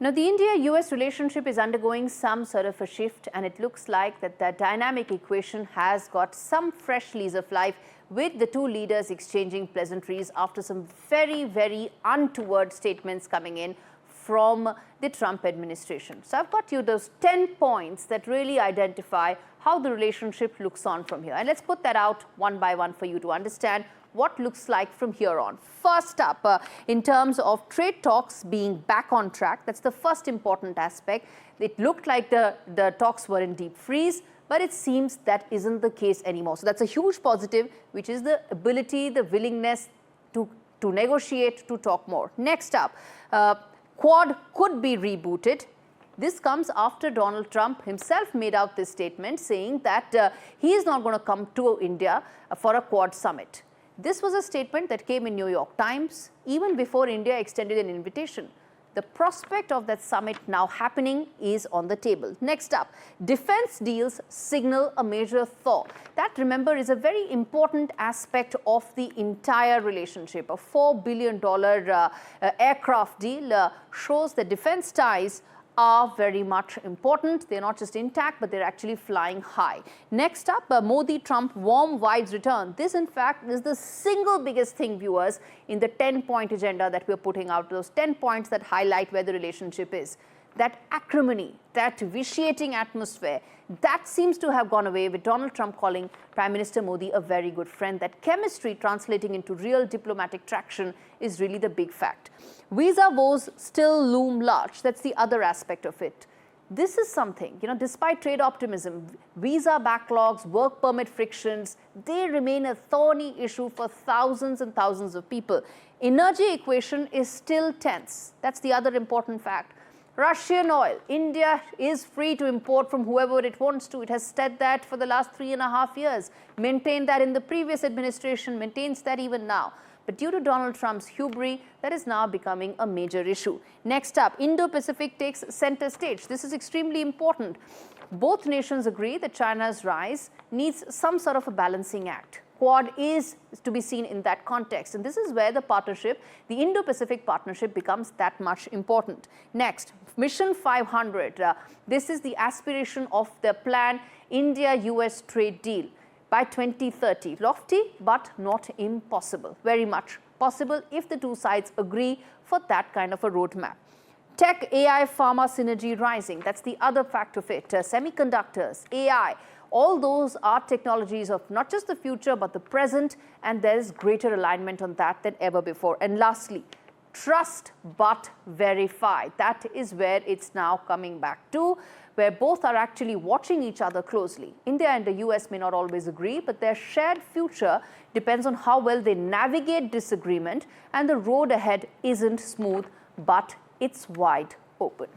Now, the India-US relationship is undergoing some sort of a shift, and it looks like that the dynamic equation has got some fresh lease of life, with the two leaders exchanging pleasantries after some very, very untoward statements coming in from the Trump administration. So I've got you those 10 points that really identify how the relationship looks on from here. And let's put that out one by one for you to understand what looks like from here on. First up, in terms of trade talks being back on track, that's the first important aspect. It looked like the talks were in deep freeze, but it seems that isn't the case anymore. So that's a huge positive, which is the ability, the willingness to negotiate, to talk more. Next up, Quad could be rebooted. This comes after Donald Trump himself made out this statement saying that he is not going to come to India for a Quad summit. This was a statement that came in New York Times even before India extended an invitation. The prospect of that summit now happening is on the table. Next up, defense deals signal a major thaw. That, remember, is a very important aspect of the entire relationship. A $4 billion aircraft deal shows that defense ties are very much important. They're not just intact, but they're actually flying high. Next up, Modi-Trump warm vibes return. This, in fact, is the single biggest thing, viewers, in the 10-point agenda that we're putting out, those 10 points that highlight where the relationship is. That acrimony, that vitiating atmosphere, that seems to have gone away, with Donald Trump calling Prime Minister Modi a very good friend. That chemistry translating into real diplomatic traction is really the big fact. Visa woes still loom large. That's the other aspect of it. This is something, despite trade optimism, visa backlogs, work permit frictions, they remain a thorny issue for thousands and thousands of people. Energy equation is still tense. That's the other important fact. Russian oil. India is free to import from whoever it wants to. It has said that for the last 3.5 years, maintained that in the previous administration, maintains that even now. But due to Donald Trump's hubris, that is now becoming a major issue. Next up, Indo-Pacific takes center stage. This is extremely important. Both nations agree that China's rise needs some sort of a balancing act. Quad is to be seen in that context. And this is where the partnership, the Indo-Pacific partnership, becomes that much important. Next, Mission 500. This is the aspiration of the planned India-US trade deal by 2030. Lofty, but not impossible. Very much possible if the two sides agree for that kind of a roadmap. Tech, AI, pharma synergy rising. That's the other fact of it. Semiconductors, AI, all those are technologies of not just the future, but the present, and there is greater alignment on that than ever before. And lastly, trust but verify. That is where it's now coming back to, where both are actually watching each other closely. India and the US may not always agree, but their shared future depends on how well they navigate disagreement, and the road ahead isn't smooth, but it's wide open.